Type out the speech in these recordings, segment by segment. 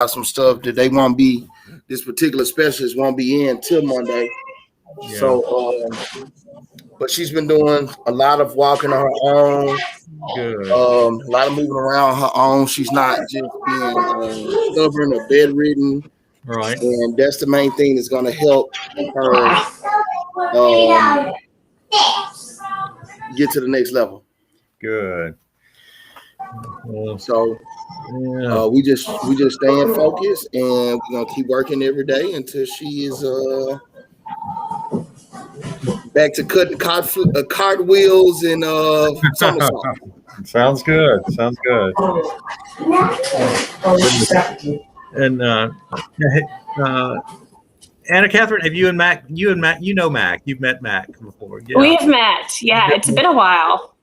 some stuff that they won't be. This particular specialist won't be in till Monday. Yeah. So, but she's been doing a lot of walking on her own. Good. A lot of moving around on her own. She's not just being stubborn or bedridden. Right. And that's the main thing that's going to help her get to the next level. Good. So we just staying focused, and we're gonna keep working every day until she is back to cutting cartwheels and somersaults. Sounds good. Sounds good. And Anna Catherine, have you and Mac? You know Mac. You've met Mac before. Yeah. We have met. Yeah, it's been a while.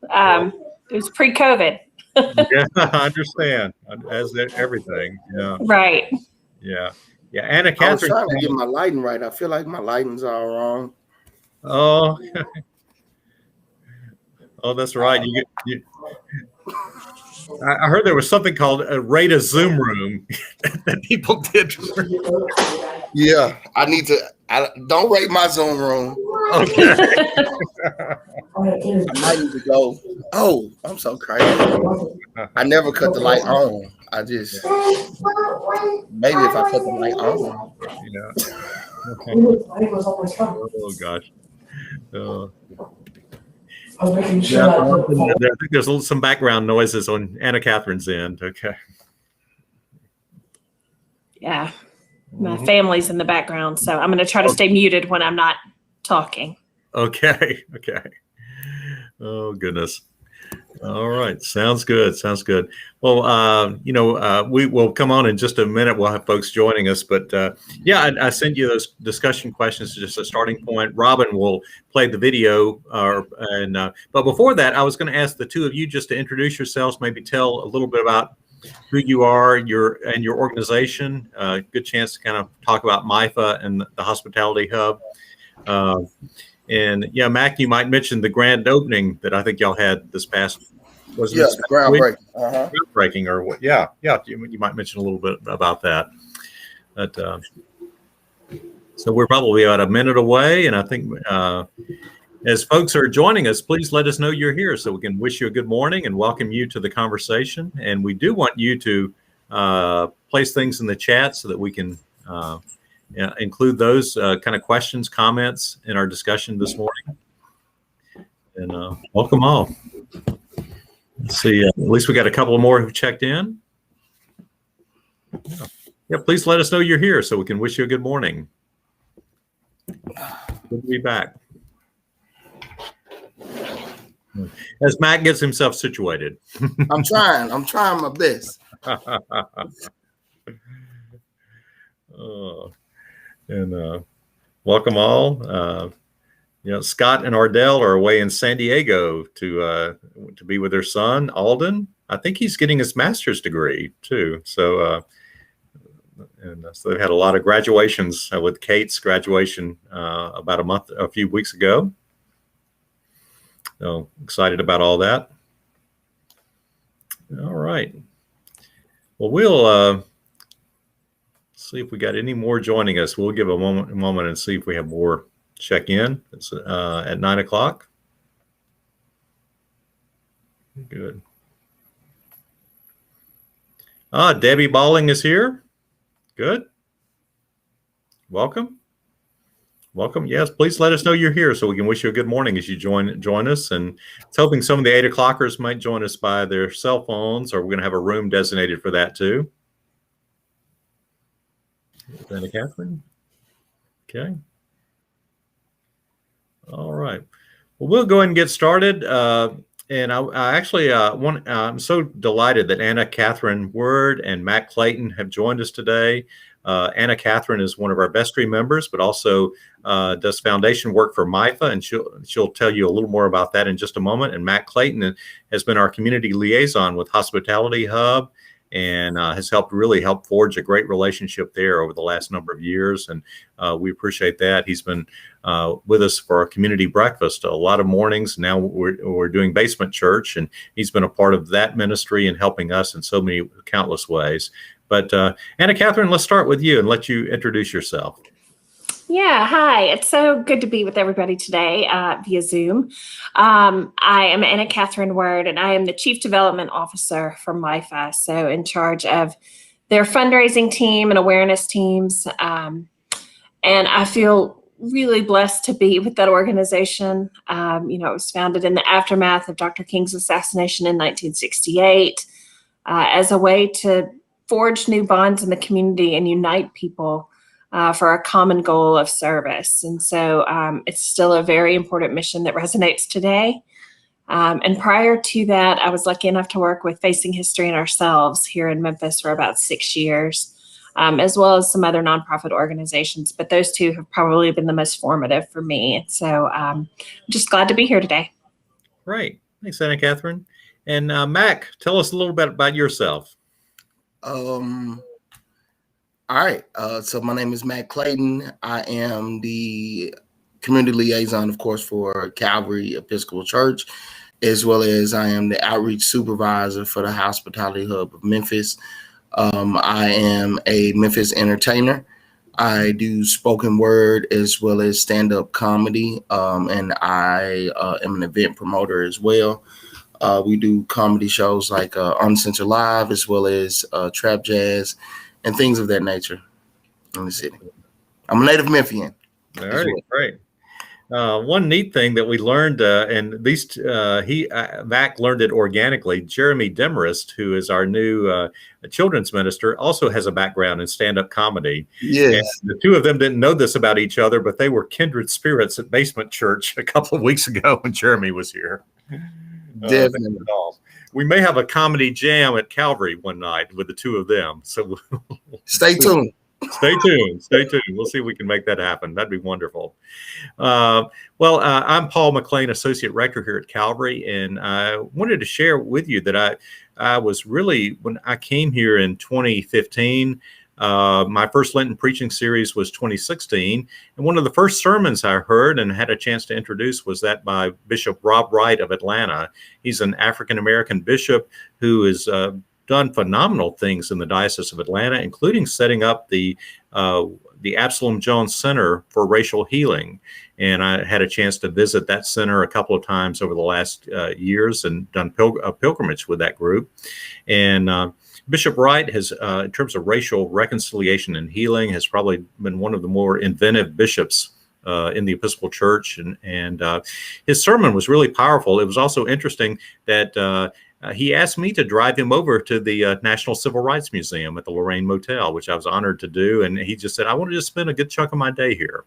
It was pre-COVID. Yeah, I understand. As everything. Yeah. Right. Yeah. Yeah. Anna Catherine. I was trying to get my lighting right. I feel like my lighting's all wrong. Oh. Oh, that's right. I heard there was something called a rate a Zoom room that people did. Yeah, I need to. Don't rate my Zoom room. Okay. I need to go. Oh, I'm so crazy. I never cut the light on. I just maybe if I cut the light on. Yeah. Okay. Oh gosh. I think there's some background noises on Anna Catherine's end. Okay. Yeah. My family's in the background, so I'm going to try to stay muted when I'm not talking. Okay. Okay. Oh, goodness. All right. Sounds good. Sounds good. Well, we will come on in just a minute. We'll have folks joining us. But, I sent you those discussion questions, just a starting point. Robin will play the video. But before that, I was going to ask the two of you just to introduce yourselves, maybe tell a little bit about who you are, your organization. Good chance to kind of talk about MIFA and the Hospitality Hub. Mac, you might mention the grand opening that I think y'all had this past. Groundbreaking. Groundbreaking, or what? Yeah. You might mention a little bit about that. But so we're probably about a minute away, and I think as folks are joining us, please let us know you're here so we can wish you a good morning and welcome you to the conversation. And we do want you to place things in the chat so that we can include those kind of questions, comments in our discussion this morning. And welcome all. Let's see, at least we got a couple more who checked in. Yeah, please let us know you're here so we can wish you a good morning. Good to be back. As Mac gets himself situated. I'm trying my best. Welcome all. Scott and Ardell are away in San Diego to be with their son, Alden. I think he's getting his master's degree too. So, so they've had a lot of graduations with Kate's graduation about a few weeks ago. So excited about all that. All right. Well, we'll see if we got any more joining us. We'll give a moment and see if we have more check in. It's at 9:00. Good. Debbie Balling is here. Good. Welcome. Yes, please let us know you're here so we can wish you a good morning as you join us. And it's hoping some of the 8 o'clockers might join us by their cell phones, or we're going to have a room designated for that too. Anna Catherine. Okay. All right. Well, we'll go ahead and get started. And I actually I'm so delighted that Anna Catherine Word and Matt Clayton have joined us today. Anna Catherine is one of our vestry members, but also does foundation work for MIFA, and she'll tell you a little more about that in just a moment. And Matt Clayton has been our community liaison with Hospitality Hub, and has really helped forge a great relationship there over the last number of years. And we appreciate that. He's been with us for our community breakfast a lot of mornings. Now we're doing Basement Church, and he's been a part of that ministry and helping us in so many countless ways. But Anna Catherine, let's start with you and let you introduce yourself. Yeah, hi. It's so good to be with everybody today via Zoom. I am Anna Catherine Word, and I am the Chief Development Officer from LIFA, so in charge of their fundraising team and awareness teams. And I feel really blessed to be with that organization. It was founded in the aftermath of Dr. King's assassination in 1968 as a way to forge new bonds in the community and unite people for a common goal of service. And so it's still a very important mission that resonates today. And prior to that, I was lucky enough to work with Facing History and Ourselves here in Memphis for about 6 years, as well as some other nonprofit organizations. But those two have probably been the most formative for me. And so I'm just glad to be here today. Great. Thanks, Anna Catherine. And Mac, tell us a little bit about yourself. All right. So my name is Matt Clayton. I am the community liaison, of course, for Calvary Episcopal Church, as well as I am the outreach supervisor for the Hospitality Hub of Memphis. I am a Memphis entertainer. I do spoken word as well as stand-up comedy, and I am an event promoter as well. We do comedy shows like Uncensored Live, as well as Trap Jazz and things of that nature in the city. I'm a native Memphian. All right, great. One neat thing that we learned, and these Mac learned it organically. Jeremy Demarest, who is our new children's minister, also has a background in stand-up comedy. Yes, and the two of them didn't know this about each other, but they were kindred spirits at Basement Church a couple of weeks ago when Jeremy was here. definitely. We may have a comedy jam at Calvary one night with the two of them. So stay tuned. Stay tuned. We'll see if we can make that happen. That'd be wonderful. I'm Paul McLean, Associate Rector here at Calvary, and I wanted to share with you that I was really, when I came here in 2015, my first Lenten preaching series was 2016, and one of the first sermons I heard and had a chance to introduce was that by Bishop Rob Wright of Atlanta. He's an African-American bishop who has done phenomenal things in the Diocese of Atlanta, including setting up the Absalom Jones Center for Racial Healing. And I had a chance to visit that center a couple of times over the last years and done a pilgrimage with that group. And Bishop Wright has, in terms of racial reconciliation and healing, has probably been one of the more inventive bishops in the Episcopal Church. And his sermon was really powerful. It was also interesting that he asked me to drive him over to the National Civil Rights Museum at the Lorraine Motel, which I was honored to do. And he just said, I want to just spend a good chunk of my day here.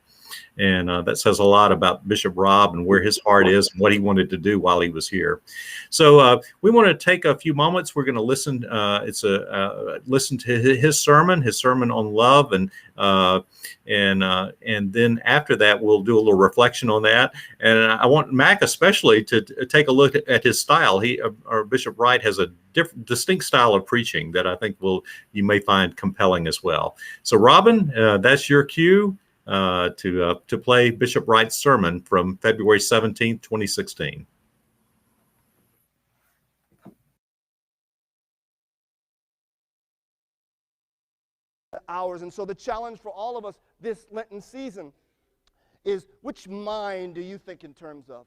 And that says a lot about Bishop Rob and where his heart is and what he wanted to do while he was here. So we want to take a few moments. We're going to listen. Listen to his sermon on love, and then after that we'll do a little reflection on that. And I want Mac especially to take a look at his style. Our Bishop Wright has a distinct style of preaching that I think you may find compelling as well. So Robin, that's your cue. To play Bishop Wright's sermon from February 17th, 2016. Hours. And so the challenge for all of us this Lenten season is, which mind do you think in terms of?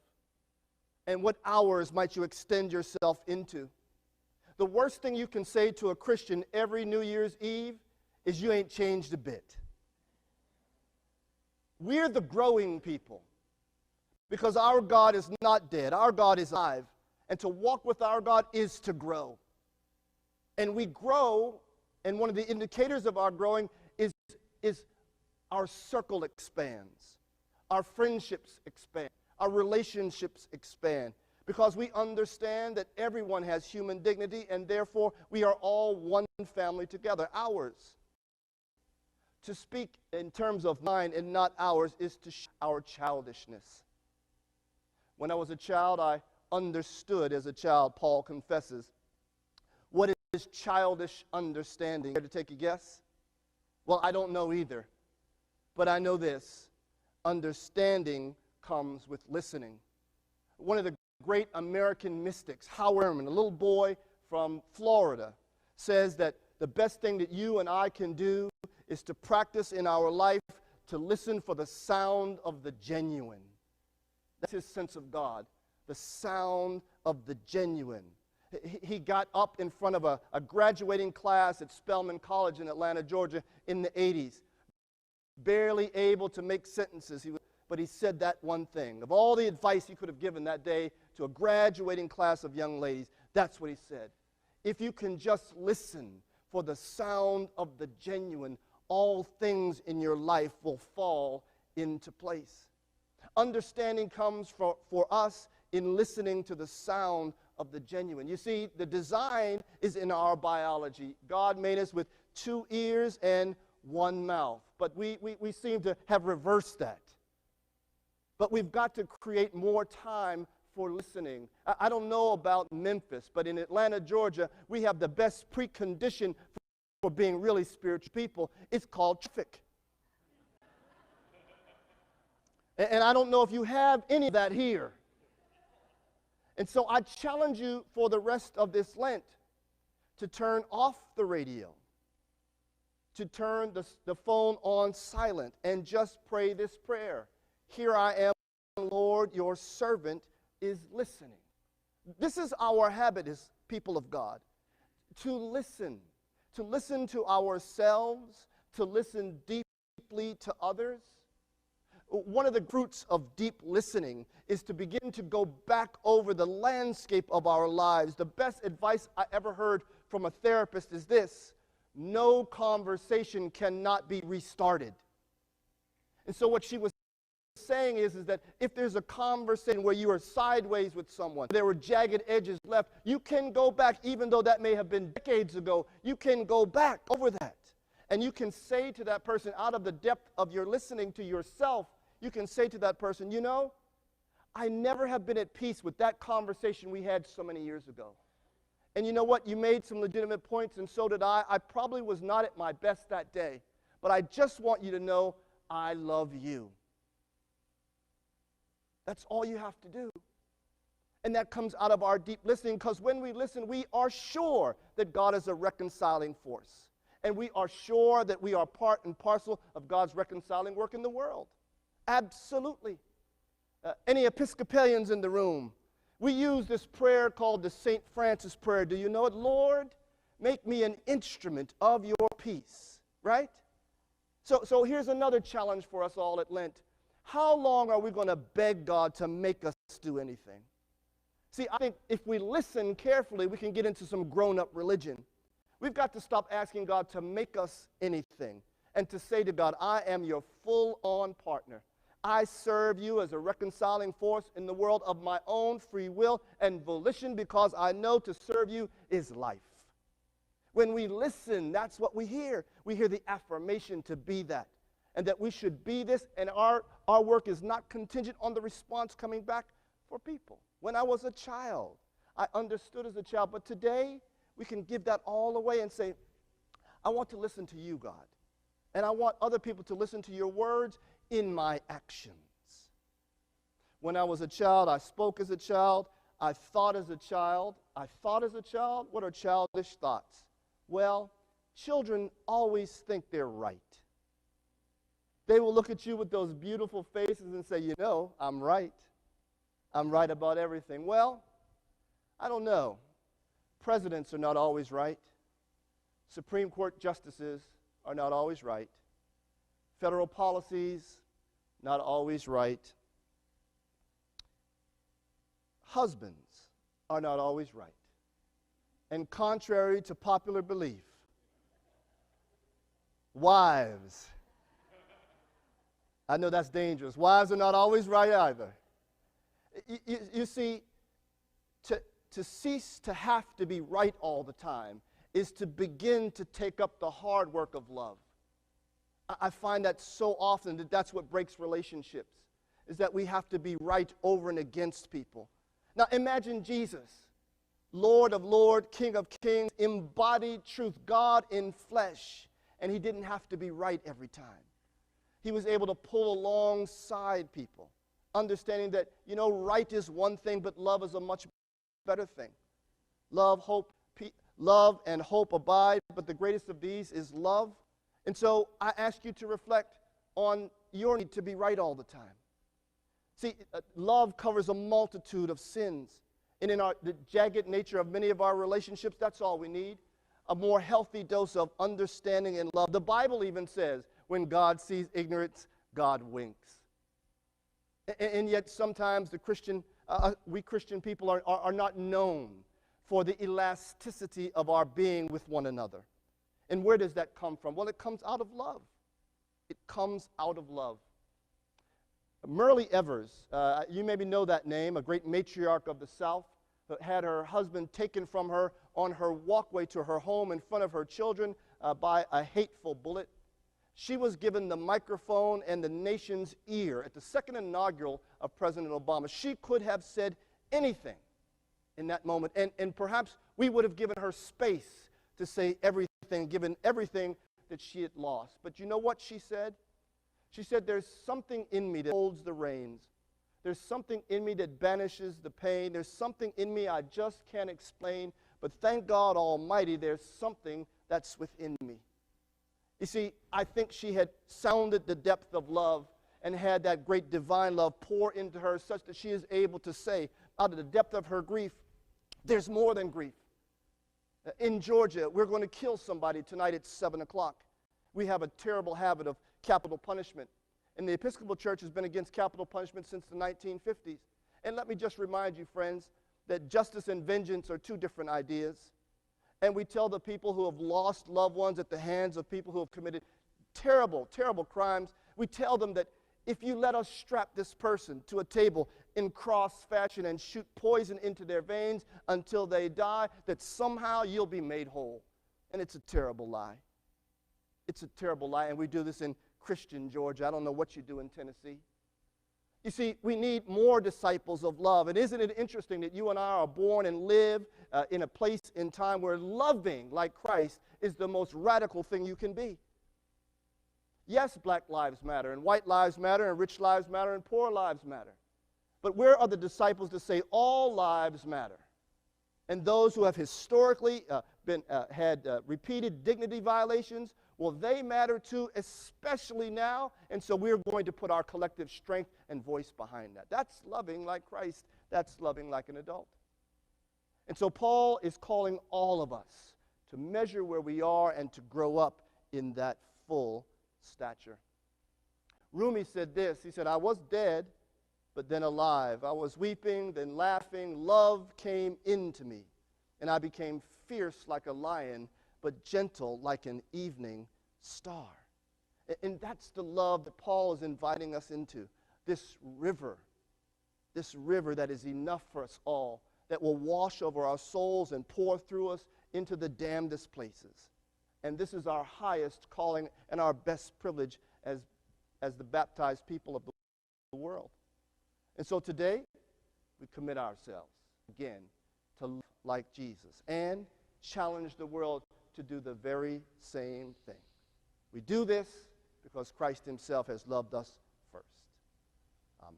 And what hours might you extend yourself into? The worst thing you can say to a Christian every New Year's Eve is, you ain't changed a bit. We're the growing people, because our God is not dead. Our God is alive. And to walk with our God is to grow. And we grow, and one of the indicators of our growing is our circle expands. Our friendships expand. Our relationships expand. Because we understand that everyone has human dignity, and therefore we are all one family together, ours. To speak in terms of mine and not ours is to show our childishness. When I was a child, I understood as a child, Paul confesses. What is childish understanding? Care to take a guess? Well, I don't know either. But I know this. Understanding comes with listening. One of the great American mystics, Howard Ehrman, a little boy from Florida, says that the best thing that you and I can do is to practice in our life to listen for the sound of the genuine. That's his sense of God, the sound of the genuine. He got up in front of a graduating class at Spelman College in Atlanta, Georgia in the 80s, barely able to make sentences, but he said that one thing. Of all the advice he could have given that day to a graduating class of young ladies, that's what he said. If you can just listen for the sound of the genuine, all things in your life will fall into place. Understanding comes for us in listening to the sound of the genuine. You see, the design is in our biology. God made us with 2 ears and 1 mouth. But we seem to have reversed that. But we've got to create more time for listening. I don't know about Memphis, but in Atlanta, Georgia, we have the best precondition for being really spiritual people. It's called traffic. And I don't know if you have any of that here. And so I challenge you for the rest of this Lent to turn off the radio, to turn the phone on silent, and just pray this prayer. Here I am, Lord, your servant is listening. This is our habit as people of God, to listen to ourselves, to listen deeply to others. One of the fruits of deep listening is to begin to go back over the landscape of our lives. The best advice I ever heard from a therapist is this: no conversation cannot be restarted. And so what she was saying is that if there's a conversation where you are sideways with someone, there were jagged edges left, you can go back, even though that may have been decades ago, you can go back over that. And you can say to that person, out of the depth of your listening to yourself, you can say to that person, you know, I never have been at peace with that conversation we had so many years ago. And you know what? You made some legitimate points, and so did I. I probably was not at my best that day, but I just want you to know I love you. That's all you have to do. And that comes out of our deep listening, because when we listen, we are sure that God is a reconciling force. And we are sure that we are part and parcel of God's reconciling work in the world. Absolutely. Any Episcopalians in the room? We use this prayer called the St. Francis prayer. Do you know it? Lord, make me an instrument of your peace. Right? So here's another challenge for us all at Lent. How long are we going to beg God to make us do anything? See, I think if we listen carefully, we can get into some grown-up religion. We've got to stop asking God to make us anything and to say to God, I am your full-on partner. I serve you as a reconciling force in the world of my own free will and volition, because I know to serve you is life. When we listen, that's what we hear. We hear the affirmation to be that, and that we should be this, and our work is not contingent on the response coming back for people. When I was a child, I understood as a child, but today we can give that all away and say, I want to listen to you, God, and I want other people to listen to your words in my actions. When I was a child, I spoke as a child, I thought as a child. What are childish thoughts? Well, children always think they're right. They will look at you with those beautiful faces and say, you know, I'm right. I'm right about everything. Well, I don't know. Presidents are not always right. Supreme Court justices are not always right. Federal policies, not always right. Husbands are not always right. And contrary to popular belief, wives, I know that's dangerous. Wives are not always right either. You see, to cease to have to be right all the time is to begin to take up the hard work of love. I find that so often that's what breaks relationships, is that we have to be right over and against people. Now imagine Jesus, Lord of Lords, King of Kings, embodied truth, God in flesh, and he didn't have to be right every time. He was able to pull alongside people, understanding that, you know, right is one thing, but love is a much better thing. Love, hope, Love and hope abide, but the greatest of these is love. And so I ask you to reflect on your need to be right all the time. See, love covers a multitude of sins. And in the jagged nature of many of our relationships, that's all we need. A more healthy dose of understanding and love. The Bible even says, when God sees ignorance, God winks. And yet sometimes we Christian people are not known for the elasticity of our being with one another. And where does that come from? Well, it comes out of love. It comes out of love. Myrlie Evers, you maybe know that name, a great matriarch of the South, had her husband taken from her on her walkway to her home in front of her children by a hateful bullet. She was given the microphone and the nation's ear at the second inaugural of President Obama. She could have said anything in that moment, and perhaps we would have given her space to say everything, given everything that she had lost. But you know what she said? She said, there's something in me that holds the reins. There's something in me that banishes the pain. There's something in me I just can't explain. But thank God Almighty, there's something that's within me. You see, I think she had sounded the depth of love and had that great divine love pour into her such that she is able to say, out of the depth of her grief, there's more than grief. In Georgia, we're going to kill somebody tonight at 7 o'clock. We have a terrible habit of capital punishment. And the Episcopal Church has been against capital punishment since the 1950s. And let me just remind you, friends, that justice and vengeance are two different ideas. And we tell the people who have lost loved ones at the hands of people who have committed terrible, terrible crimes, we tell them that if you let us strap this person to a table in cross fashion and shoot poison into their veins until they die, that somehow you'll be made whole. And it's a terrible lie. It's a terrible lie, and we do this in Christian Georgia. I don't know what you do in Tennessee. You see, we need more disciples of love. And isn't it interesting that you and I are born and live in a place in time where loving like Christ is the most radical thing you can be? Yes, black lives matter, and white lives matter, and rich lives matter, and poor lives matter. But where are the disciples to say all lives matter? And those who have historically had repeated dignity violations, well, they matter too, especially now. And so we're going to put our collective strength and voice behind that. That's loving like Christ. That's loving like an adult. And so Paul is calling all of us to measure where we are and to grow up in that full stature. Rumi said this. He said, I was dead, but then alive. I was weeping, then laughing. Love came into me, and I became fierce like a lion, but gentle like an evening star. And that's the love that Paul is inviting us into. This river that is enough for us all, that will wash over our souls and pour through us into the damnedest places. And this is our highest calling and our best privilege as the baptized people of the world. And so today, we commit ourselves again to live like Jesus and challenge the world to do the very same thing. We do this because Christ himself has loved us first. Amen.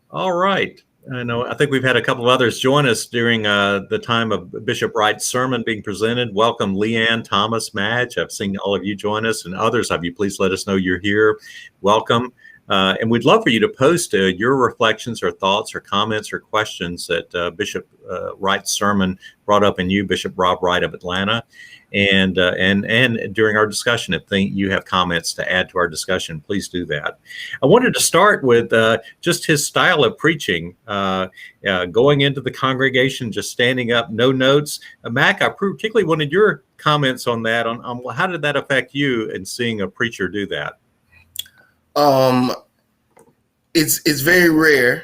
All right. I think we've had a couple of others join us during the time of Bishop Wright's sermon being presented. Welcome, Leanne, Thomas, Madge. I've seen all of you join us, and others of you, please let us know you're here. Welcome. And we'd love for you to post your reflections or thoughts or comments or questions that Bishop Wright's sermon brought up in you, Bishop Rob Wright of Atlanta. And during our discussion, if you have comments to add to our discussion, please do that. I wanted to start with just his style of preaching, going into the congregation, just standing up, no notes. Mac, I particularly wanted your comments on that, on how did that affect you in seeing a preacher do that? It's very rare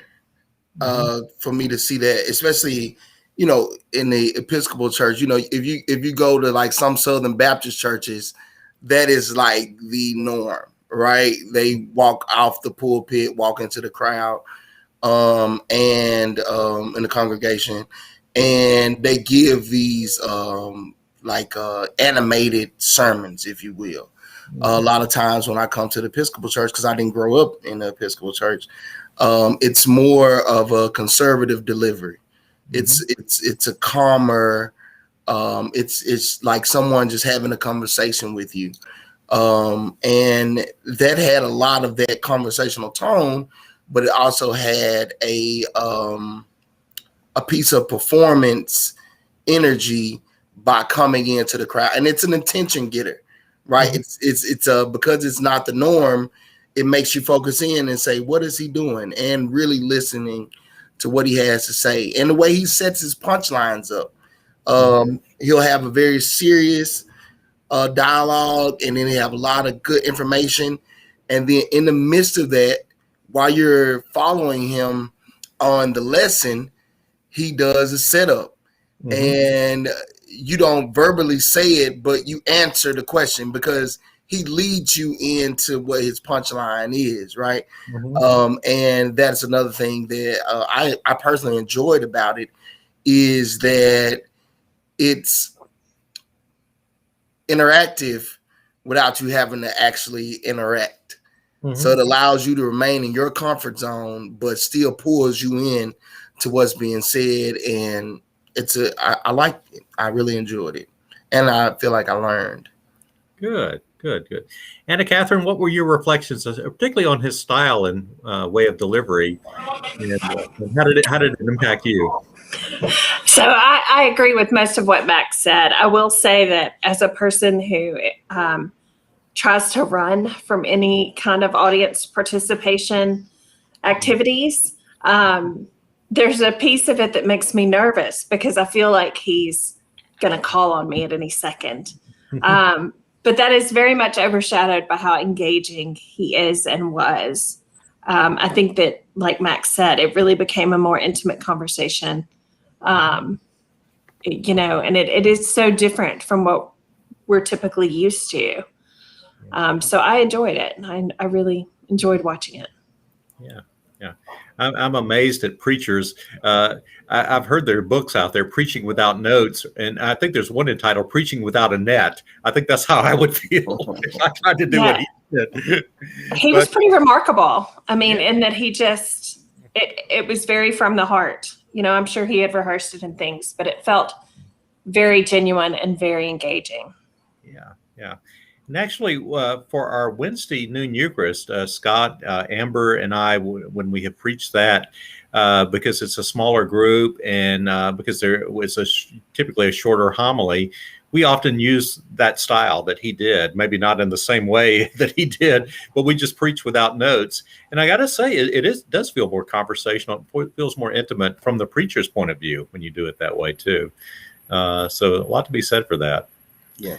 for me to see that, especially, in the Episcopal Church. If you go to like some Southern Baptist churches, that is like the norm, right? They walk off the pulpit, walk into the crowd, and in the congregation, and they give these animated sermons, if you will. A lot of times when I come to the Episcopal Church, because I didn't grow up in the Episcopal Church, it's more of a conservative delivery. It's a calmer. It's like someone just having a conversation with you, and that had a lot of that conversational tone, but it also had a piece of performance energy by coming into the crowd, and it's an attention getter, right? It's because it's not the norm, it makes you focus in and say, what is he doing, and really listening to what he has to say. And the way he sets his punchlines up, he'll have a very serious dialogue, and then he'll have a lot of good information, and then in the midst of that, while you're following him on the lesson, he does a setup. And you don't verbally say it, but you answer the question because he leads you into what his punchline is, right? And that's another thing that I personally enjoyed about it, is that it's interactive without you having to actually interact. So it allows you to remain in your comfort zone, but still pulls you in to what's being said. And I liked it. I really enjoyed it. And I feel like I learned. Good. Anna Catherine, what were your reflections, particularly on his style and way of delivery? And how did it impact you? So I agree with most of what Max said. I will say that as a person who tries to run from any kind of audience participation activities, there's a piece of it that makes me nervous because I feel like he's going to call on me at any second. But that is very much overshadowed by how engaging he is and was. I think that, like Max said, it really became a more intimate conversation. And it is so different from what we're typically used to. So I enjoyed it, and I really enjoyed watching it. Yeah. I'm amazed at preachers. I've heard there are books out there, Preaching Without Notes, and I think there's one entitled Preaching Without a Net. I think that's how I would feel if I tried to do what he did. He was pretty remarkable. I mean, in that he just, it was very from the heart. I'm sure he had rehearsed it and things, but it felt very genuine and very engaging. Yeah. And actually, for our Wednesday noon Eucharist, Scott, Amber, and I, when we have preached that, because it's a smaller group and because there was typically a shorter homily, we often use that style that he did. Maybe not in the same way that he did, but we just preach without notes. And I got to say, it does feel more conversational. It feels more intimate from the preacher's point of view when you do it that way too. So a lot to be said for that. Yeah.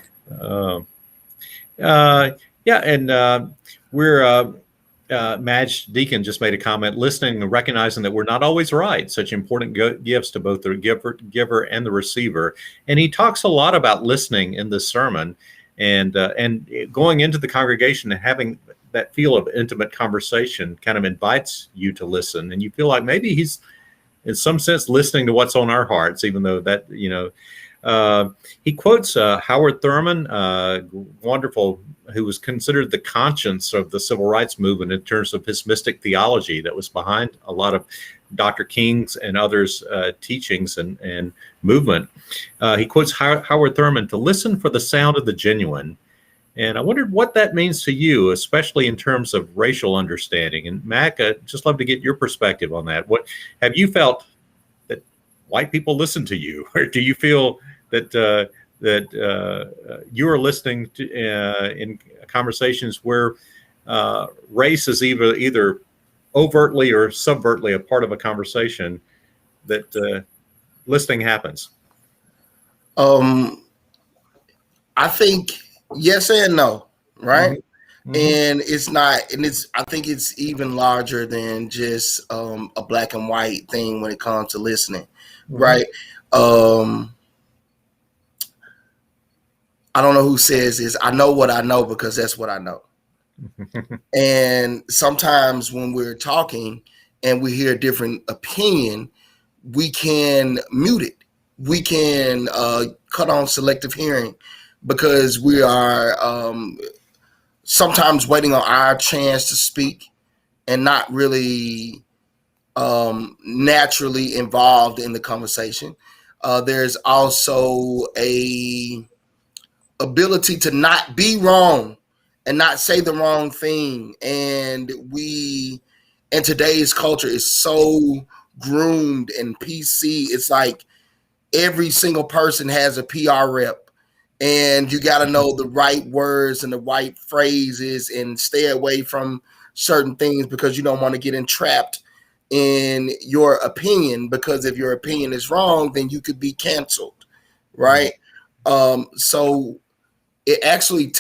Madge Deacon just made a comment, listening and recognizing that we're not always right, such important gifts to both the giver and the receiver. And he talks a lot about listening in this sermon and going into the congregation and having that feel of intimate conversation kind of invites you to listen. And you feel like maybe he's in some sense listening to what's on our hearts, even though that, he quotes Howard Thurman, wonderful, who was considered the conscience of the civil rights movement in terms of his mystic theology that was behind a lot of Dr. King's and others' teachings and movement. He quotes Howard Thurman to listen for the sound of the genuine. And I wondered what that means to you, especially in terms of racial understanding. And Mac, I'd just love to get your perspective on that. What have you felt that white people listen to you, or do you feel that you are listening to in conversations where race is either overtly or subvertly a part of a conversation, that listening happens? I think yes and no, right? And it's not, and I think it's even larger than just a black and white thing when it comes to listening, right? I don't know who says this. I know what I know because that's what I know. And sometimes when we're talking and we hear a different opinion, we can mute it, we can cut on selective hearing because we are sometimes waiting on our chance to speak and not really naturally involved in the conversation. There's also a ability to not be wrong and not say the wrong thing. And today's culture is so groomed and PC. It's like every single person has a PR rep, and you got to know the right words and the right phrases and stay away from certain things because you don't want to get entrapped in your opinion, because if your opinion is wrong, then you could be canceled, right? So it actually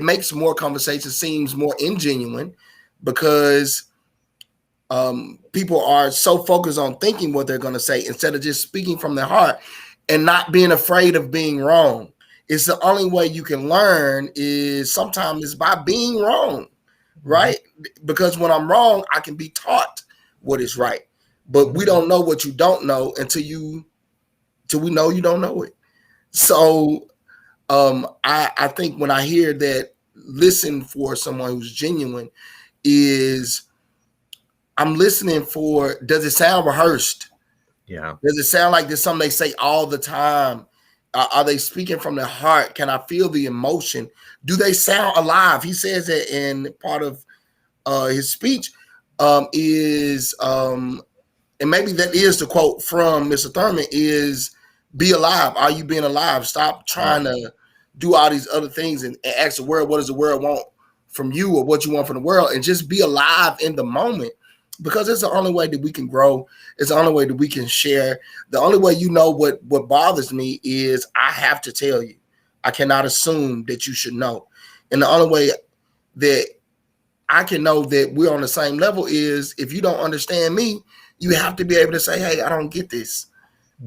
makes more conversation seems more ingenuine because people are so focused on thinking what they're going to say instead of just speaking from their heart and not being afraid of being wrong. It's the only way you can learn is sometimes by being wrong, right? Because when I'm wrong, I can be taught what is right. But we don't know what you don't know until we know you don't know it. So I think when I hear that, listen for someone who's genuine is I'm listening for, does it sound rehearsed? Yeah. Does it sound like there's something they say all the time? Are they speaking from their heart? Can I feel the emotion? Do they sound alive? He says that in part of his speech and maybe that is the quote from Mr. Thurman is, be alive. Are you being alive? Stop trying to do all these other things and ask the world, what does the world want from you or what you want from the world, and just be alive in the moment, because it's the only way that we can grow. It's the only way that we can share. The only way what bothers me is I have to tell you. I cannot assume that you should know. And the only way that I can know that we're on the same level is if you don't understand me, you have to be able to say, hey, I don't get this.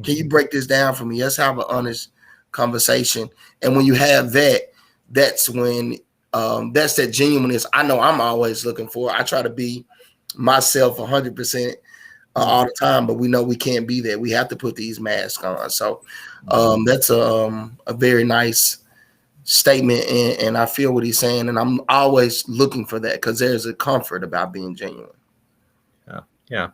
Can you break this down for me? Let's have an honest conversation. And when you have that, that's when that's that genuineness I know I'm always looking for. I try to be myself 100% all the time, but we know we can't be there. We have to put these masks on. So that's a very nice statement, and I feel what he's saying, and I'm always looking for that because there's a comfort about being genuine. Yeah.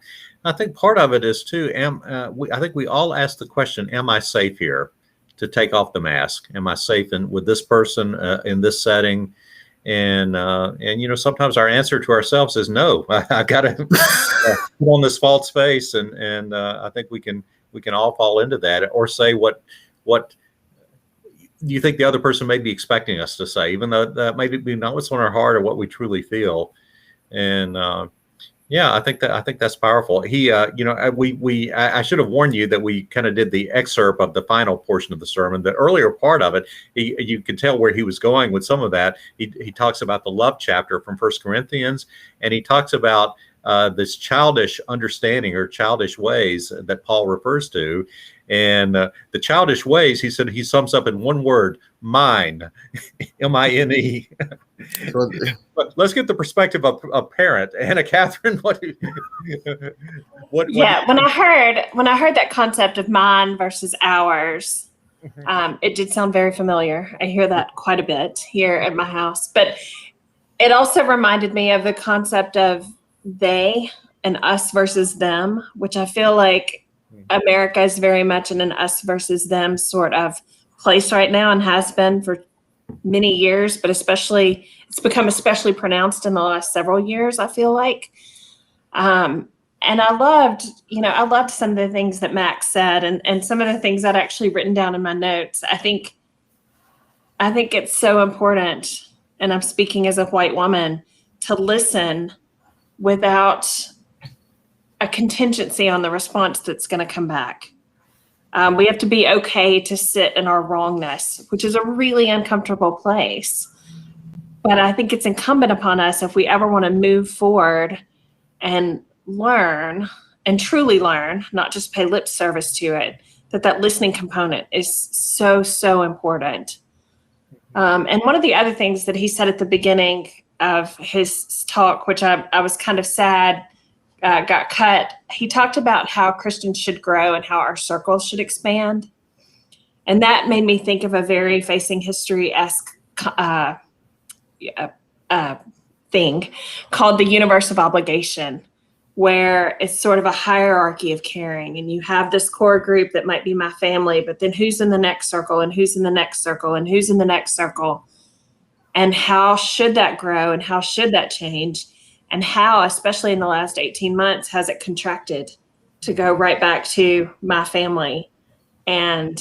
I think part of it is too. I think we all ask the question: am I safe here to take off the mask? Am I safe with this person in this setting? And sometimes our answer to ourselves is no. I got to put on this false face, and I think we can all fall into that, or say what you think the other person may be expecting us to say, even though that may be not what's on our heart or what we truly feel. And I think that's powerful. I should have warned you that we kind of did the excerpt of the final portion of the sermon. The earlier part of it, you can tell where he was going with some of that. He talks about the love chapter from 1 Corinthians, and he talks about this childish understanding or childish ways that Paul refers to. And the childish ways, he said, he sums up in one word: mine, M-I-N-E. But let's get the perspective of a parent. Anna Catherine, when I heard that concept of mine versus ours, it did sound very familiar. I hear that quite a bit here at my house, but it also reminded me of the concept of they and us versus them, which I feel like America is very much in an us versus them sort of place right now, and has been for many years, but it's become especially pronounced in the last several years, I feel like. And I loved some of the things that Max said, and some of the things I'd actually written down in my notes. I think it's so important, and I'm speaking as a white woman, to listen without a contingency on the response that's going to come back. We have to be okay to sit in our wrongness, which is a really uncomfortable place. But I think it's incumbent upon us, if we ever want to move forward and learn and truly learn, not just pay lip service to it, that listening component is so, so important. And one of the other things that he said at the beginning of his talk, which I was kind of sad got cut, he talked about how Christians should grow and how our circles should expand. And that made me think of a very Facing History-esque thing called the universe of obligation, where it's sort of a hierarchy of caring. And you have this core group that might be my family, but then who's in the next circle and who's in the next circle and who's in the next circle? And how should that grow and how should that change? And how, especially in the last 18 months, has it contracted to go right back to my family? And,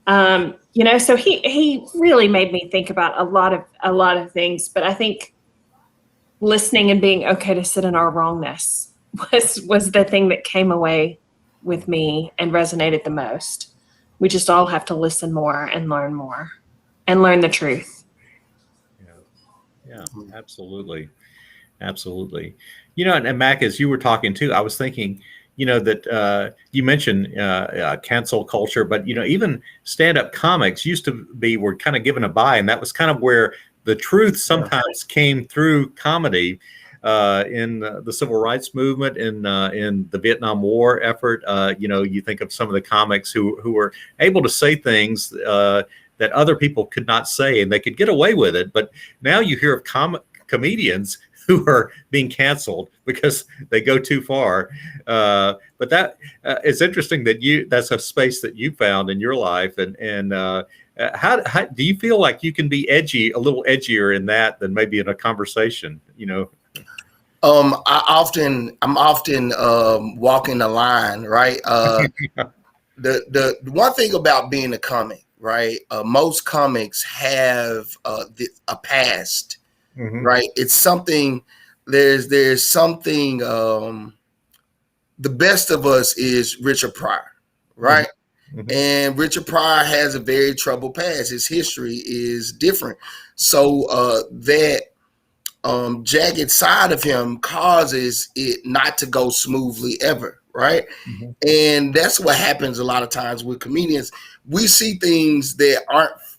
so he really made me think about a lot of things, but I think listening and being okay to sit in our wrongness was the thing that came away with me and resonated the most. We just all have to listen more and learn the truth. Yeah, absolutely. Absolutely. And Mac, as you were talking too, I was thinking, that you mentioned cancel culture, but, even stand-up comics used to were kind of given a bye. And that was kind of where the truth sometimes came through comedy in the civil rights movement, in the Vietnam War effort. You think of some of the comics who were able to say things that other people could not say, and they could get away with it. But now you hear of comedians who are being canceled because they go too far. But that it's interesting that that's a space that you found in your life. And how do you feel like you can be a little edgier in that than maybe in a conversation? I'm often walking the line, right? The one thing about being a comic, right? Most comics have a past. Mm-hmm. Right. It's something, there's something, the best of us is Richard Pryor, right? Mm-hmm. And Richard Pryor has a very troubled past. His history is different. So that jagged side of him causes it not to go smoothly ever, right? Mm-hmm. And that's what happens a lot of times with comedians. We see things that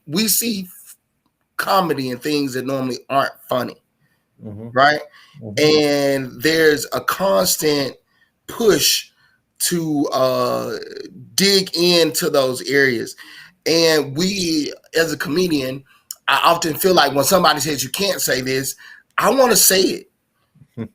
we see comedy and things that normally aren't funny, mm-hmm. right? Mm-hmm. And there's a constant push to dig into those areas. And we, as a comedian, I often feel like when somebody says you can't say this, I want to say it. Even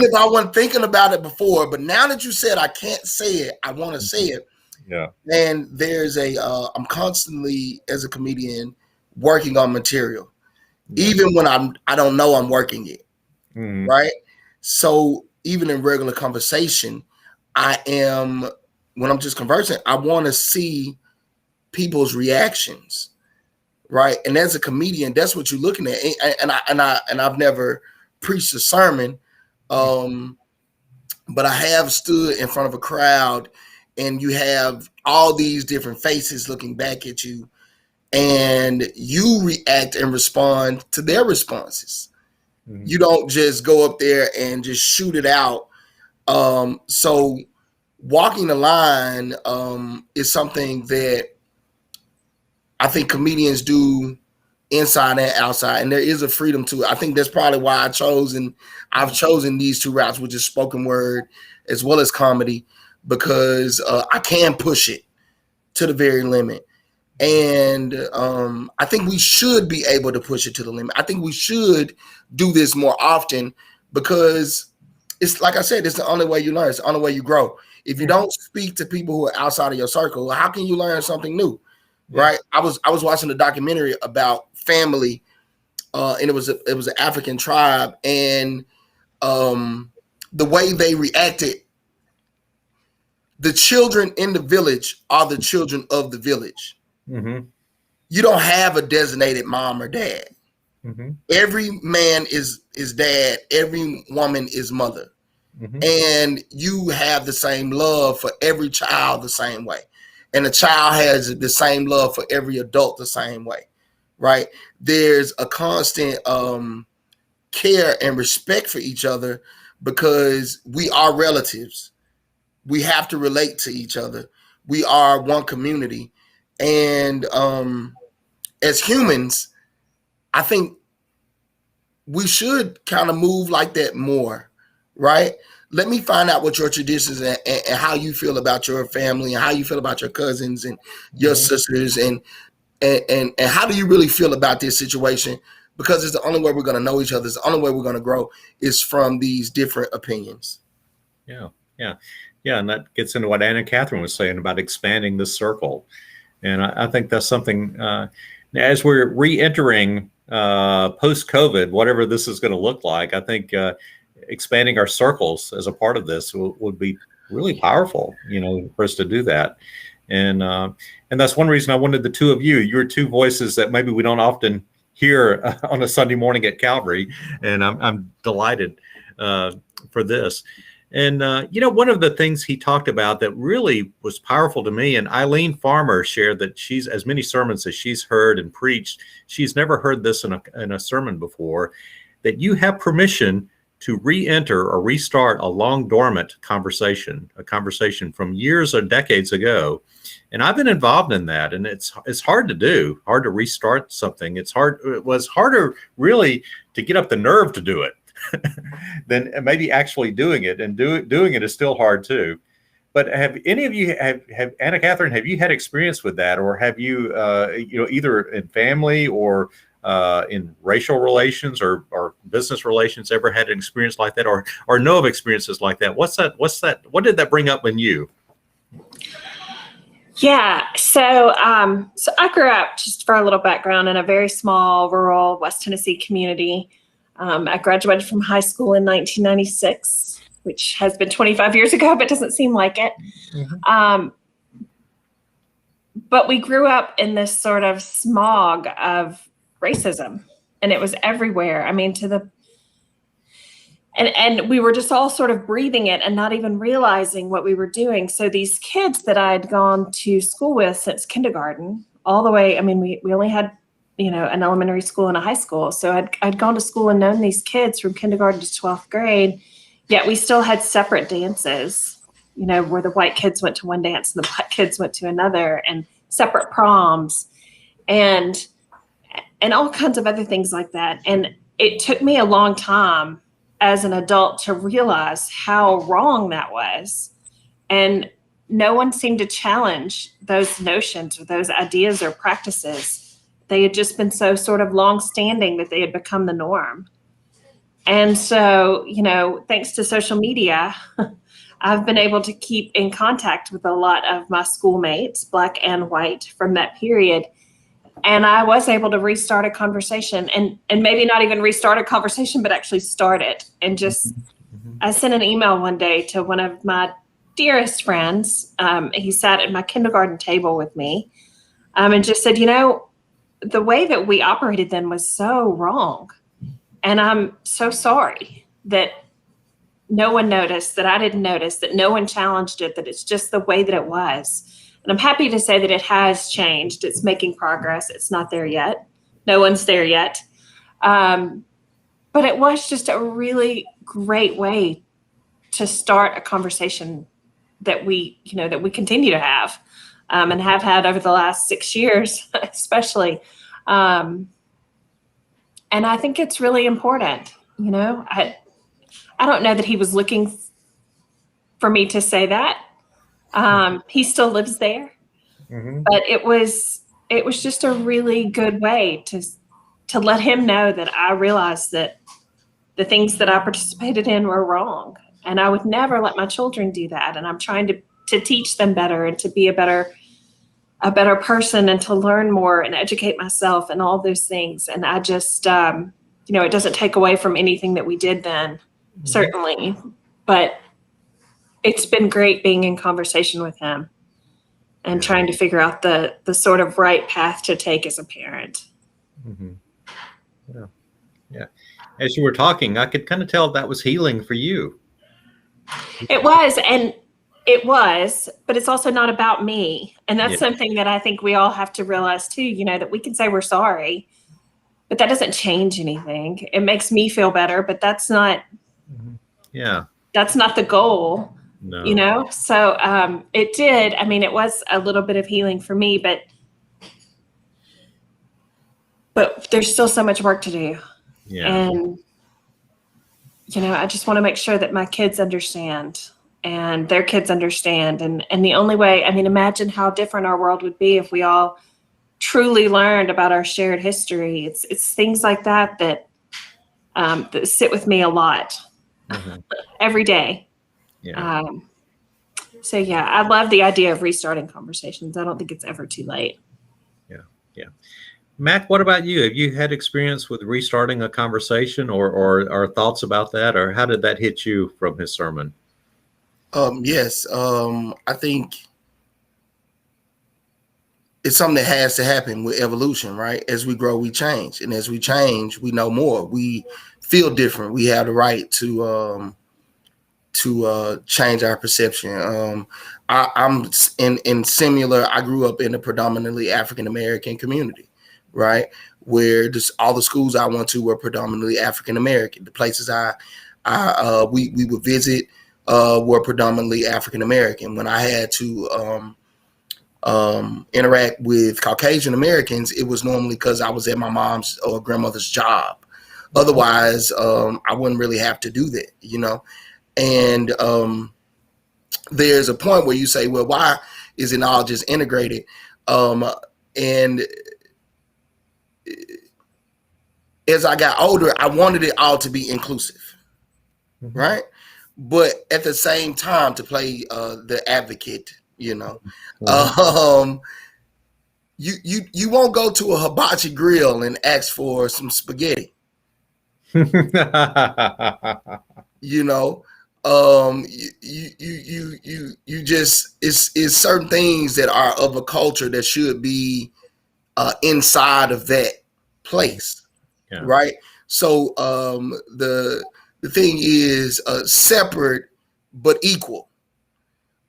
if I wasn't thinking about it before, but now that you said I can't say it, I want to say it. Yeah. And there's I'm constantly, as a comedian, working on material, even when I don't know I'm working it, mm-hmm. right? So even in regular conversation, when I'm just conversing, I want to see people's reactions, right? And as a comedian, that's what you're looking at. And I've never preached a sermon, but I have stood in front of a crowd, and you have all these different faces looking back at you. And you react and respond to their responses. Mm-hmm. You don't just go up there and just shoot it out. So walking the line is something that I think comedians do inside and outside, and there is a freedom to it. I think that's probably why I've chosen these two routes, which is spoken word as well as comedy, because I can push it to the very limit. And I think we should be able to push it to the limit. I think we should do this more often, because it's like I said, it's the only way you learn. It's the only way you grow. If you don't speak to people who are outside of your circle, how can you learn something new? Yeah. Right? I was watching a documentary about family, and it was an African tribe, and the way they reacted. The children in the village are the children of the village. Mm-hmm. You don't have a designated mom or dad. Mm-hmm. Every man is dad. Every woman is mother. Mm-hmm. And you have the same love for every child the same way. And the child has the same love for every adult the same way, right? There's a constant care and respect for each other, because we are relatives. We have to relate to each other. We are one community. And as humans, I think we should kind of move like that more, right? Let me find out what your traditions and how you feel about your family and how you feel about your cousins and your sisters and how do you really feel about this situation? Because it's the only way we're going to know each other. It's the only way we're going to grow is from these different opinions. Yeah. And that gets into what Anna Catherine was saying about expanding this circle. And I think that's something, as we're re-entering post-COVID, whatever this is going to look like, I think expanding our circles as a part of this would be really powerful, for us to do that. And that's one reason I wanted the two of you. You're two voices that maybe we don't often hear on a Sunday morning at Calvary, and I'm delighted for this. And one of the things he talked about that really was powerful to me, and Eileen Farmer shared that she's, as many sermons as she's heard and preached, she's never heard this in a sermon before, that you have permission to re-enter or restart a long dormant conversation, a conversation from years or decades ago. And I've been involved in that, and it's hard to do, hard to restart something. It was harder really to get up the nerve to do it than maybe actually doing it, and doing it is still hard too. But have any of you have Anna Catherine, have you had experience with that, or have you either in family or in racial relations or business relations ever had an experience like that, or know of experiences like that? What's that? What did that bring up in you? Yeah, so I grew up, just for a little background, in a very small rural West Tennessee community. I graduated from high school in 1996, which has been 25 years ago, but doesn't seem like it. But we grew up in this sort of smog of racism, and it was everywhere. I mean, and we were just all sort of breathing it and not even realizing what we were doing. So these kids that I'd gone to school with since kindergarten all the way, I mean, we only had, an elementary school and a high school. So I'd gone to school and known these kids from kindergarten to 12th grade, yet we still had separate dances, where the white kids went to one dance and the black kids went to another, and separate proms and all kinds of other things like that. And it took me a long time as an adult to realize how wrong that was. And no one seemed to challenge those notions or those ideas or practices. They had just been so sort of long-standing that they had become the norm. And so, thanks to social media, I've been able to keep in contact with a lot of my schoolmates, black and white, from that period. And I was able to restart a conversation, and maybe not even restart a conversation, but actually start it. And just, I sent an email one day to one of my dearest friends. He sat at my kindergarten table with me, and just said, the way that we operated then was so wrong. And I'm so sorry that no one noticed, that I didn't notice, that no one challenged it, that it's just the way that it was. And I'm happy to say that it has changed. It's making progress. It's not there yet. No one's there yet. But it was just a really great way to start a conversation that we continue to have, and have had over the last 6 years, especially. And I think it's really important. I don't know that he was looking for me to say that. He still lives there, but it was just a really good way to let him know that I realized that the things that I participated in were wrong, and I would never let my children do that. And I'm trying to teach them better and to be a better person and to learn more and educate myself and all those things. And I just, it doesn't take away from anything that we did then, certainly, but it's been great being in conversation with him and trying to figure out the sort of right path to take as a parent. Yeah. As you were talking, I could kind of tell that was healing for you. It was, but it's also not about me. And that's something that I think we all have to realize too, that we can say we're sorry, but that doesn't change anything. It makes me feel better, but that's not, that's not the goal. No. So it did. I mean, it was a little bit of healing for me, but there's still so much work to do. Yeah. I just want to make sure that my kids understand and their kids understand. And the only way, imagine how different our world would be if we all truly learned about our shared history. It's things like that that sit with me a lot every day. Yeah. So yeah, I love the idea of restarting conversations. I don't think it's ever too late. Yeah. Matt, what about you? Have you had experience with restarting a conversation or thoughts about that, or how did that hit you from his sermon? Yes. I think it's something that has to happen with evolution, right? As we grow, we change. And as we change, we know more. We feel different. We have the right to change our perception. I'm in similar. I grew up in a predominantly African American community, right, where all the schools I went to were predominantly African American. The places we would visit were predominantly African American. When I had to interact with Caucasian Americans, it was normally because I was at my mom's or grandmother's job. Otherwise, I wouldn't really have to do that, And there's a point where you say, well, why is it all just integrated? And as I got older, I wanted it all to be inclusive, right? But at the same time, to play the advocate, you won't go to a hibachi grill and ask for some spaghetti. You just it's certain things that are of a culture that should be inside of that place, right? So the thing is separate but equal.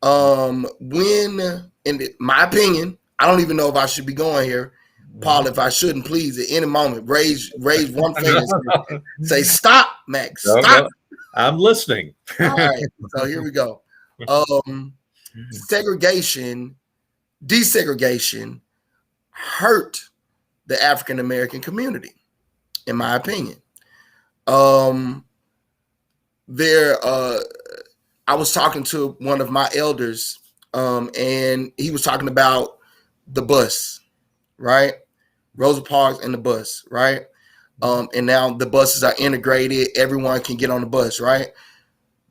When, in my opinion, I don't even know if I should be going here, Paul. If I shouldn't, please, at any moment, raise one finger and say stop, Max. Stop. No. I'm listening. All right, so here we go. Desegregation hurt the African American community, in my opinion. I was talking to one of my elders, and he was talking about the bus, right? Rosa Parks and the bus, right? And now the buses are integrated. Everyone can get on the bus, right?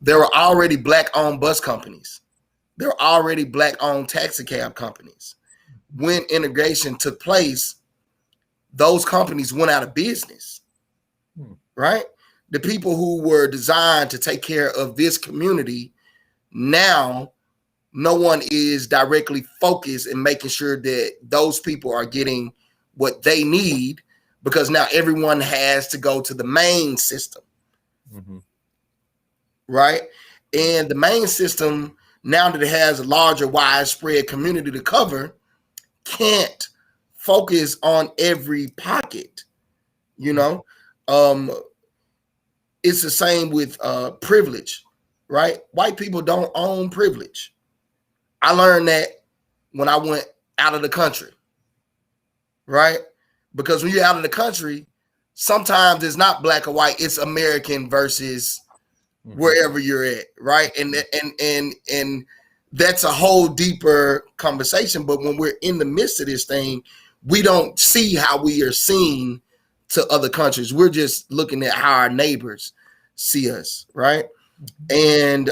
There were already Black-owned bus companies. There were already Black-owned taxi cab companies. When integration took place, those companies went out of business, right? The people who were designed to take care of this community, now no one is directly focused in making sure that those people are getting what they need, because now everyone has to go to the main system, right? And the main system, now that it has a larger, widespread community to cover, can't focus on every pocket, It's the same with privilege, right? White people don't own privilege. I learned that when I went out of the country, right? Because when you're out of the country, sometimes it's not black or white, it's American versus wherever you're at, right? And that's a whole deeper conversation. But when we're in the midst of this thing, we don't see how we are seen to other countries. We're just looking at how our neighbors see us, right? And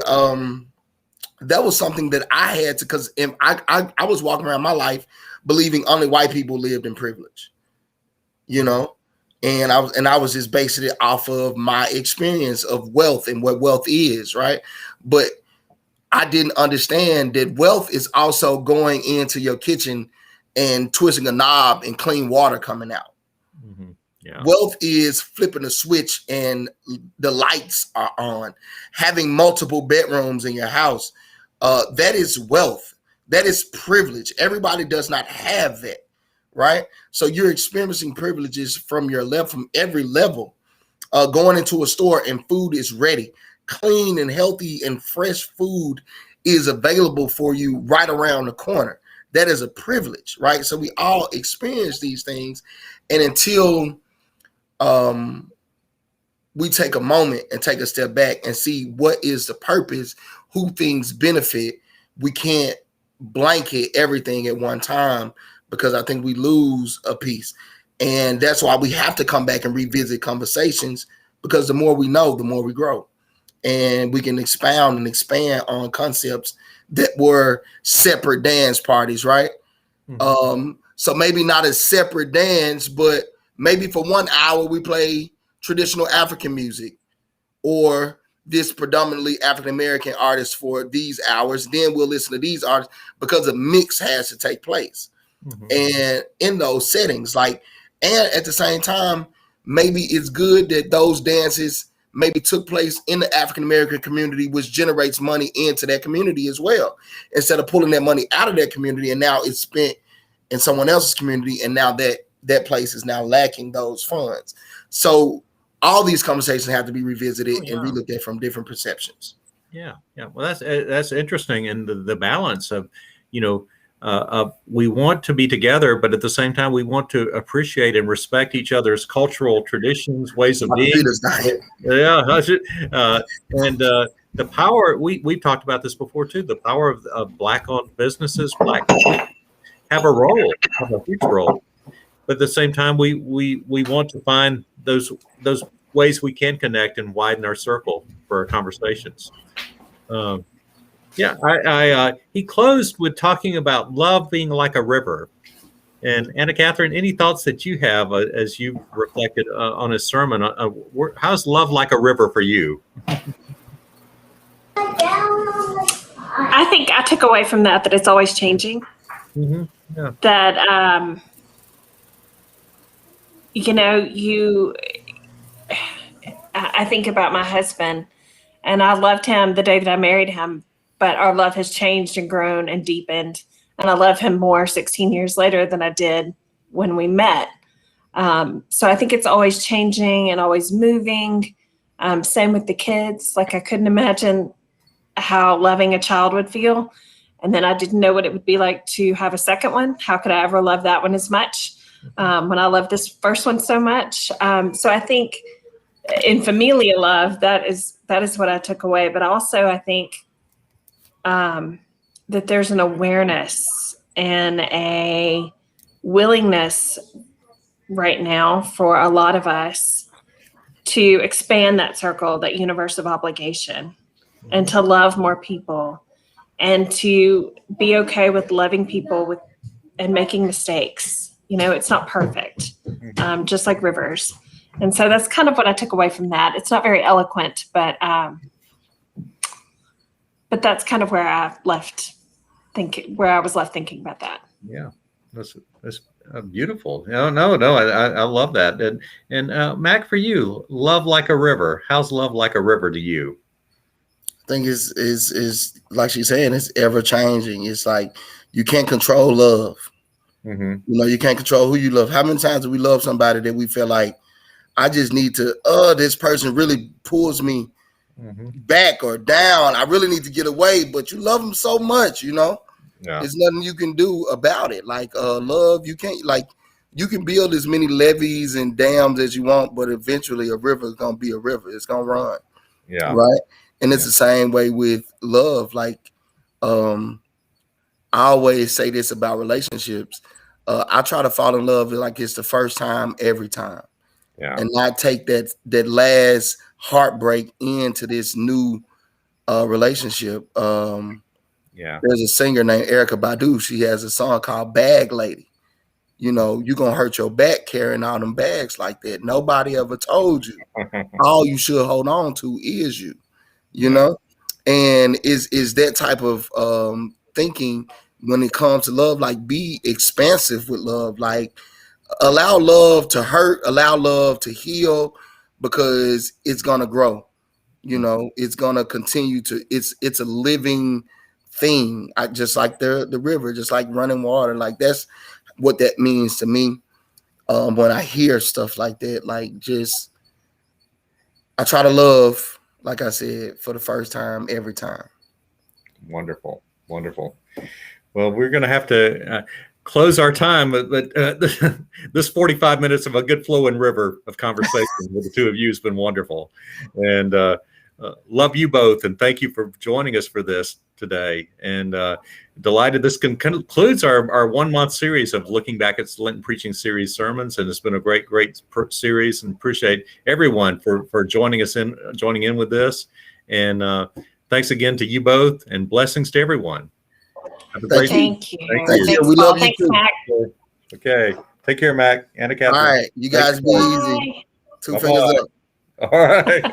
that was something that I had to, because I was walking around my life believing only white people lived in privilege, and I was just basing it off of my experience of wealth and what wealth is, right? But I didn't understand that wealth is also going into your kitchen and twisting a knob and clean water coming out. Yeah. Wealth is flipping a switch and the lights are on. Having multiple bedrooms in your house, that is wealth. That is privilege. Everybody does not have that, right? So you're experiencing privileges from every level. Going into a store and food is ready. Clean and healthy and fresh food is available for you right around the corner. That is a privilege, right? So we all experience these things. And until we take a moment and take a step back and see what is the purpose, who things benefit. We can't blanket everything at one time, because I think we lose a piece. And that's why we have to come back and revisit conversations, because the more we know, the more we grow. And we can expound and expand on concepts that were separate dance parties, right? So maybe not a separate dance, but maybe for 1 hour we play traditional African music, or this predominantly African-American artists for these hours. Then we'll listen to these artists, because a mix has to take place. And in those settings, like, and at the same time, maybe it's good that those dances maybe took place in the African-American community, which generates money into that community as well, instead of pulling that money out of that community and now it's spent in someone else's community, and now that place is now lacking those funds. So all these conversations have to be revisited and relooked at from different perceptions. Yeah. Well, that's interesting, and the balance of, we want to be together, but at the same time, we want to appreciate and respect each other's cultural traditions, ways of being. And the power, we've talked about this before too, the power of Black-owned businesses, Black have a huge role. But at the same time, we want to find those ways we can connect and widen our circle for our conversations. He closed with talking about love being like a river. And Anna Catherine, any thoughts that you have as you reflected on his sermon? How's love like a river for you? I think I took away from that it's always changing. Yeah. That I think about my husband, and I loved him the day that I married him, but our love has changed and grown and deepened. And I love him more 16 years later than I did when we met. So I think it's always changing and always moving. Same with the kids. Like, I couldn't imagine how loving a child would feel. And then I didn't know what it would be like to have a second one. How could I ever love that one as much when I loved this first one so much? So I think in familial love, that is what I took away. But also I think that there's an awareness and a willingness right now for a lot of us to expand that circle, that universe of obligation, and to love more people, and to be okay with loving people and making mistakes. It's not perfect, just like rivers. And so that's kind of what I took away from that. It's not very eloquent, but that's kind of where I was left thinking about that. Yeah, that's beautiful. No, I love that. And Mac, for you, love like a river. How's love like a river to you? I think is like she's saying, it's ever changing. It's like you can't control love. You can't control who you love. How many times do we love somebody that we feel like, I just need to, this person really pulls me back or down. I really need to get away, but you love them so much, there's nothing you can do about it. Like love, you can't, like, you can build as many levees and dams as you want, but eventually a river is going to be a river. It's going to run. Yeah. Right. And it's the same way with love. Like, I always say this about relationships. I try to fall in love like it's the first time every time. Yeah. And not take that last heartbreak into this new relationship. There's a singer named Erykah Badu. She has a song called Bag Lady. You're going to hurt your back carrying all them bags like that. Nobody ever told you. All you should hold on to is you, and is that type of thinking when it comes to love. Like, be expansive with love. Like, allow love to hurt, allow love to heal, because it's going to grow. It's going to continue to, it's a living thing. Just like the river, just like running water. Like, that's what that means to me. When I hear stuff like that, like, I try to love, like I said, for the first time, every time. Wonderful. Well, we're going to have to close our time, but this 45 minutes of a good flowing river of conversation with the two of you has been wonderful, and love you both, and thank you for joining us for this today, and delighted this concludes our 1 month series of looking back at Lenten preaching series sermons, and it's been a great series, and appreciate everyone for joining in with this, and thanks again to you both, and blessings to everyone. Have a great Thank you. Thank you. We love you too. Mac. Okay, take care, Mac. Anna Catherine. All right, you guys be easy. 2 fingers up. All right.